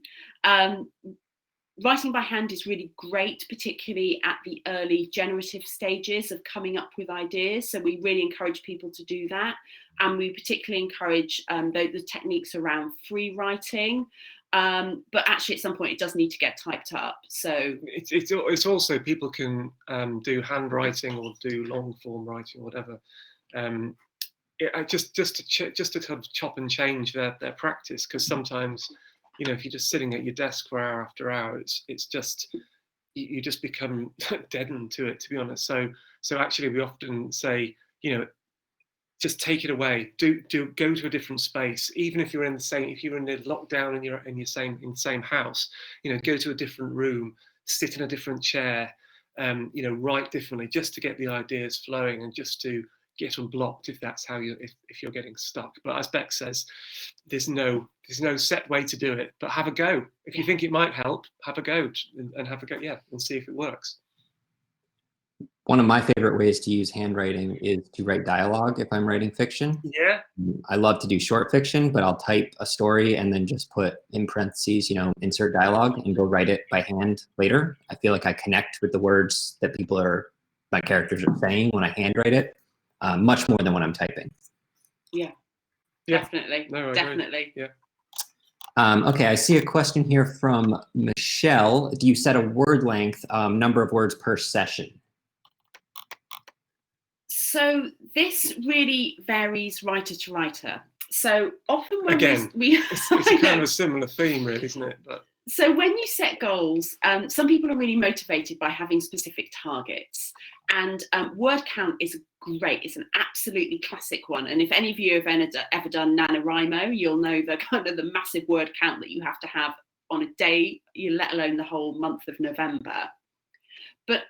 Speaker 3: Writing by hand is really great, particularly at the early generative stages of coming up with ideas. So we really encourage people to do that. And we particularly encourage the techniques around free writing. But actually, at some point, it does need to get typed up. So
Speaker 2: it's also, people can do handwriting or do long form writing or whatever. Just to kind of chop and change their practice, because sometimes, you know, if you're just sitting at your desk for hour after hour, it's just, you just become deadened to it, to be honest. So actually, we often say, you know, just take it away. Do go to a different space, even if you're in the lockdown and you're in the same house. You know, go to a different room, sit in a different chair, you know, write differently, just to get the ideas flowing and just to get unblocked if that's how if you're getting stuck. But as Bec says, there's no set way to do it. But have a go. If you think it might help, have a go and have a go, and see if it works.
Speaker 1: One of my favorite ways to use handwriting is to write dialogue if I'm writing fiction.
Speaker 2: Yeah.
Speaker 1: I love to do short fiction, but I'll type a story and then just put in parentheses, you know, insert dialogue, and go write it by hand later. I feel like I connect with the words that my characters are saying when I handwrite it, much more than when I'm typing.
Speaker 3: Yeah. Definitely.
Speaker 2: No,
Speaker 3: definitely.
Speaker 2: Yeah.
Speaker 1: Okay, I see a question here from Michelle. Do you set a word length, number of words per session?
Speaker 3: So this really varies writer to writer. So often when
Speaker 2: it's kind of a similar theme, really, isn't it? But
Speaker 3: so when you set goals, some people are really motivated by having specific targets, and word count is great. It's an absolutely classic one. And if any of you have ever done NaNoWriMo, you'll know the kind of the massive word count that you have to have on a day, let alone the whole month of November. But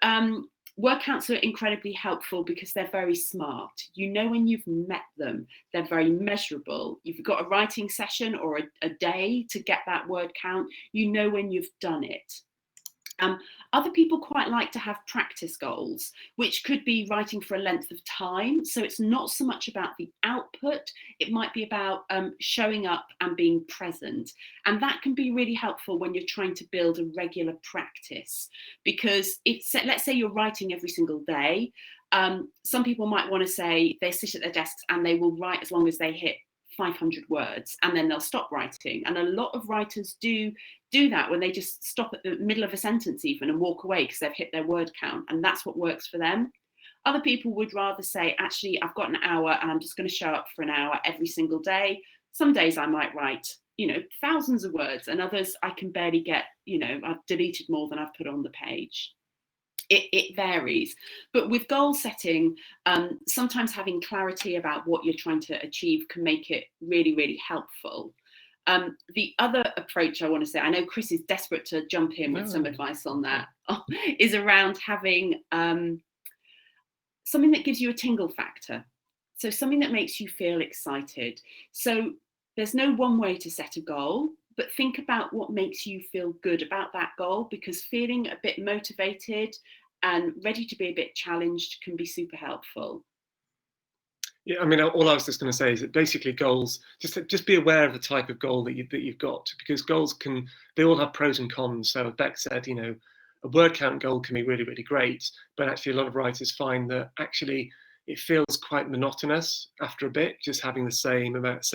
Speaker 3: word counts are incredibly helpful because they're very smart. You know when you've met them. They're very measurable. You've got a writing session or a day to get that word count. You know when you've done it. Other people quite like to have practice goals, which could be writing for a length of time. So it's not so much about the output. It might be about showing up and being present. And that can be really helpful when you're trying to build a regular practice. Because let's say you're writing every single day. Some people might want to say they sit at their desks and they will write as long as they hit 500 words, and then they'll stop writing. And a lot of writers do that when they just stop at the middle of a sentence even and walk away because they've hit their word count, and that's what works for them. Other people would rather say, actually, I've got an hour and I'm just going to show up for an hour every single day. Some days I might write, you know, thousands of words, and others I can barely get, you know, I've deleted more than I've put on the page. It varies. But with goal setting, sometimes having clarity about what you're trying to achieve can make it really, really helpful. The other approach I want to say, I know Chris is desperate to jump in with some advice on that, is around having something that gives you a tingle factor. So something that makes you feel excited. So there's no one way to set a goal, but think about what makes you feel good about that goal, because feeling a bit motivated and ready to be a bit challenged can be super helpful.
Speaker 2: Yeah, I mean, all I was just going to say is that basically goals, just be aware of the type of goal that you've got, because goals they all have pros and cons. So Bec said, you know, a word count goal can be really, really great, but actually a lot of writers find that actually it feels quite monotonous after a bit, just having the same amount,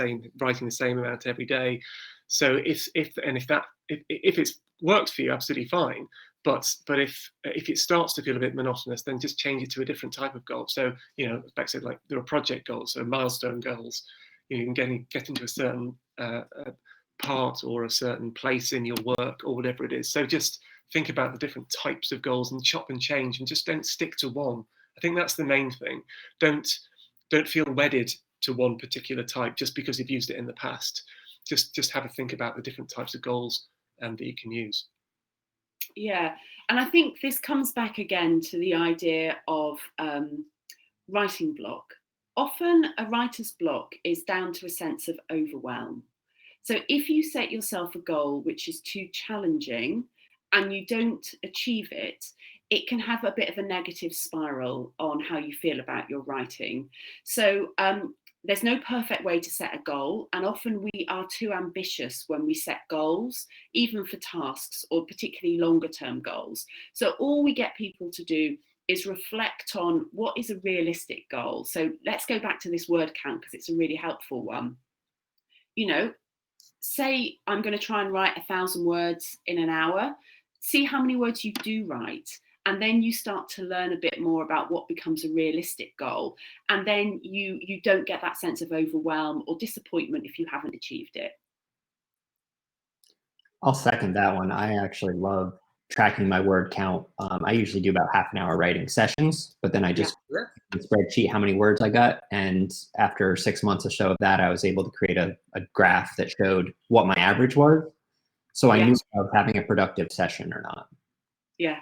Speaker 2: writing the same amount every day. So if it works for you, absolutely fine. But if it starts to feel a bit monotonous, then just change it to a different type of goal. So, you know, as Bec said, like there are project goals, so milestone goals. You can get into a certain part or a certain place in your work or whatever it is. So just think about the different types of goals and chop and change, and just don't stick to one. I think that's the main thing. Don't feel wedded to one particular type just because you've used it in the past. Just have a think about the different types of goals that you can use.
Speaker 3: Yeah, and I think this comes back again to the idea of writing block. Often a writer's block is down to a sense of overwhelm. So if you set yourself a goal which is too challenging and you don't achieve it, it can have a bit of a negative spiral on how you feel about your writing. So there's no perfect way to set a goal, and often we are too ambitious when we set goals, even for tasks or particularly longer term goals. So all we get people to do is reflect on what is a realistic goal. So let's go back to this word count, because it's a really helpful one. You know, say I'm going to try and write 1,000 words in an hour. See how many words you do write. And then you start to learn a bit more about what becomes a realistic goal. And then you don't get that sense of overwhelm or disappointment if you haven't achieved it.
Speaker 1: I'll second that one. I actually love tracking my word count. I usually do about half an hour writing sessions, but then I just spreadsheet how many words I got. And after 6 months or so of that, I was able to create a graph that showed what my average was. So I knew if I was having a productive session or not.
Speaker 3: Yeah.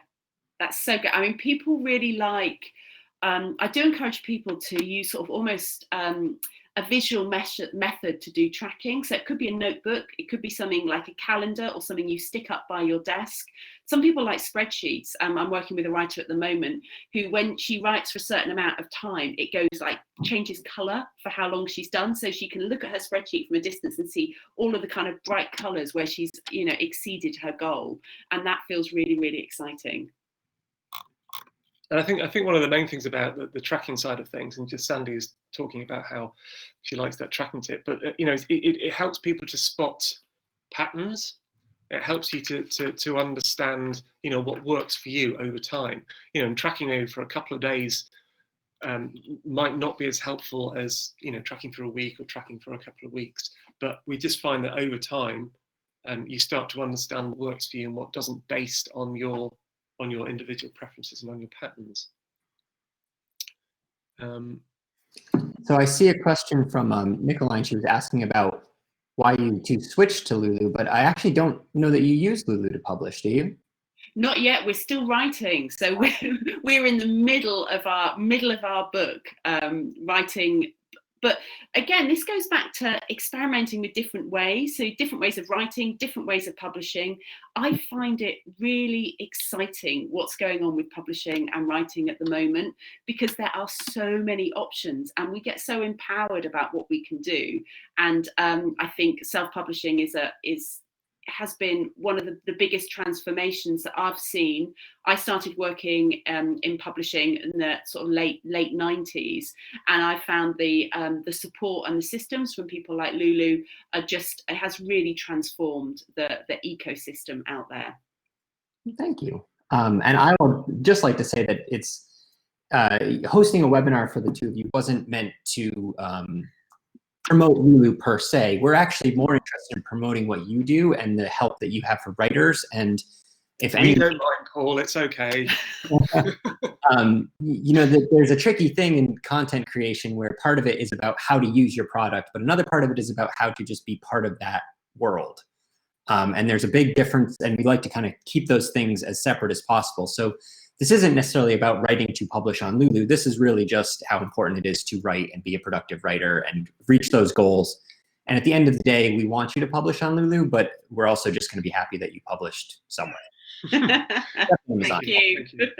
Speaker 3: That's so good. I mean, people really like, I do encourage people to use sort of almost a visual method to do tracking. So it could be a notebook, it could be something like a calendar or something you stick up by your desk. Some people like spreadsheets. I'm working with a writer at the moment who, when she writes for a certain amount of time, it goes like, changes color for how long she's done. So she can look at her spreadsheet from a distance and see all of the kind of bright colors where she's, you know, exceeded her goal. And that feels really, really exciting.
Speaker 2: And I think one of the main things about the tracking side of things, and just Sandy is talking about how she likes that tracking tip, but you know, it helps people to spot patterns. It helps you to understand, you know, what works for you over time. You know, and tracking over for a couple of days might not be as helpful as, you know, tracking for a week or tracking for a couple of weeks. But we just find that over time, you start to understand what works for you and what doesn't, based on your individual preferences and on your patterns.
Speaker 1: So I see a question from Nicoline. She was asking about why you two switched to Lulu, but I actually don't know that you use Lulu to publish, do you?
Speaker 3: Not yet. We're still writing, so we're in the middle of our book, writing. But again, this goes back to experimenting with different ways. So different ways of writing, different ways of publishing. I find it really exciting what's going on with publishing and writing at the moment, because there are so many options and we get so empowered about what we can do. And I think self-publishing has been one of the biggest transformations that I've seen. I started working in publishing in the sort of late 90s, and I found the support and the systems from people like Lulu it has really transformed the ecosystem out there.
Speaker 1: Thank you. And I would just like to say that it's hosting a webinar for the two of you wasn't meant to promote Lulu per se. We're actually more interested in promoting what you do and the help that you have for writers. And if any,
Speaker 2: we don't mind, Paul, it's okay.
Speaker 1: you know, there's a tricky thing in content creation where part of it is about how to use your product, but another part of it is about how to just be part of that world. And there's a big difference, and we like to kind of keep those things as separate as possible. So this isn't necessarily about writing to publish on Lulu. This is really just how important it is to write and be a productive writer and reach those goals. And at the end of the day, we want you to publish on Lulu, but we're also just going to be happy that you published somewhere.
Speaker 3: Thank you.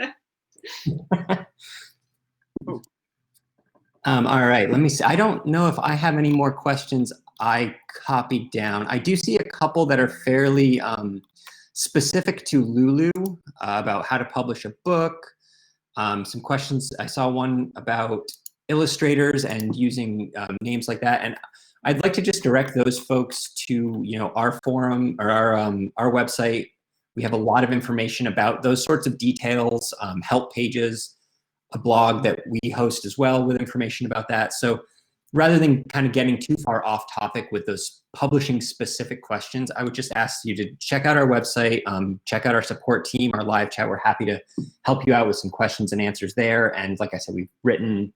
Speaker 1: All right, let me see. I don't know if I have any more questions I copied down. I do see a couple that are fairly specific to Lulu about how to publish a book. Some questions. I saw one about illustrators and using names like that. And I'd like to just direct those folks to, our forum or our website. We have a lot of information about those sorts of details, help pages, a blog that we host as well with information about that. So rather than kind of getting too far off topic with those publishing specific questions, I would just ask you to check out our website, check out our support team, our live chat. We're happy to help you out with some questions and answers there. And like I said, we've written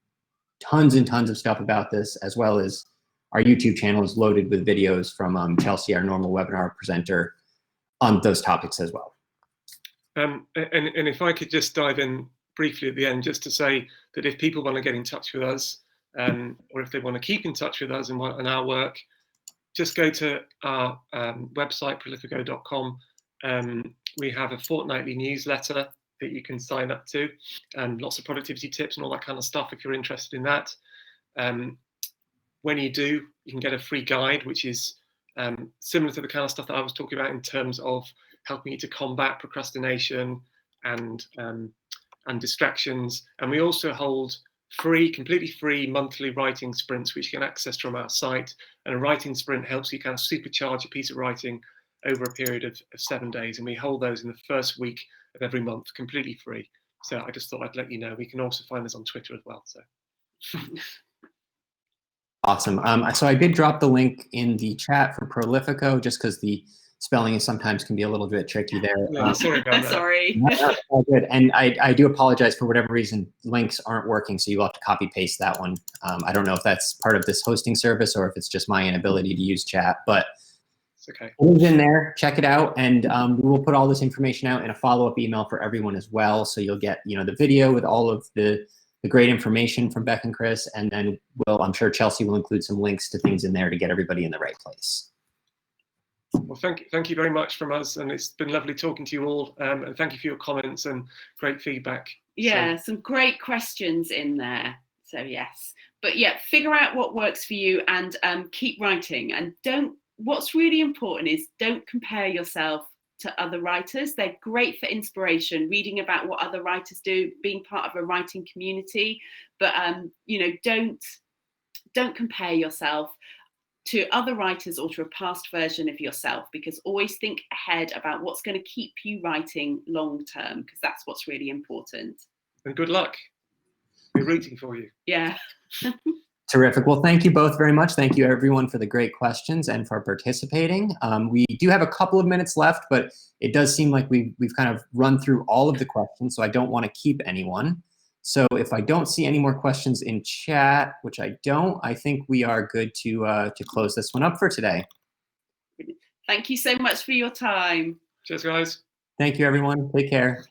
Speaker 1: tons and tons of stuff about this, as well as our YouTube channel is loaded with videos from Chelsea, our normal webinar presenter, on those topics as well.
Speaker 2: And if I could just dive in briefly at the end, just to say that if people want to get in touch with us, or if they want to keep in touch with us and our work, just go to our website, prolifiko.com. We have a fortnightly newsletter that you can sign up to, and lots of productivity tips and all that kind of stuff if you're interested in that. When you do, you can get a free guide, which is similar to the kind of stuff that I was talking about in terms of helping you to combat procrastination and distractions. And we also hold completely free monthly writing sprints, which you can access from our site. And a writing sprint helps you kind of supercharge a piece of writing over a period of 7 days. And we hold those in the first week of every month, completely free. So I just thought I'd let you know. We can also find this on Twitter as well. So.
Speaker 1: Awesome. So I did drop the link in the chat for Prolifiko, just because the spelling sometimes can be a little bit tricky there.
Speaker 2: Yeah, sorry about that.
Speaker 3: Sorry.
Speaker 1: That's all good. And I do apologize for whatever reason, links aren't working, so you'll have to copy paste that one. I don't know if that's part of this hosting service or if it's just my inability to use chat, but
Speaker 2: it's okay.
Speaker 1: It's in there, check it out, and we will put all this information out in a follow-up email for everyone as well. So you'll get, the video with all of the great information from Bec and Chris, and then I'm sure Chelsea will include some links to things in there to get everybody in the right place.
Speaker 2: Well, thank you very much from us, and it's been lovely talking to you all, and thank you for your comments and great feedback.
Speaker 3: Yeah, some great questions in there. So yes, but yeah, figure out what works for you and keep writing. And what's really important is don't compare yourself to other writers. They're great for inspiration, reading about what other writers do, being part of a writing community, but don't compare yourself to other writers or to a past version of yourself, because always think ahead about what's going to keep you writing long term, because that's what's really important.
Speaker 2: And good luck. We're rooting for you.
Speaker 3: Yeah.
Speaker 1: Terrific. Well, thank you both very much. Thank you, everyone, for the great questions and for participating. We do have a couple of minutes left, but it does seem like we've kind of run through all of the questions, so I don't want to keep anyone. So if I don't see any more questions in chat, which I don't, I think we are good to close this one up for today.
Speaker 3: Thank you so much for your time.
Speaker 2: Cheers, guys.
Speaker 1: Thank you, everyone. Take care.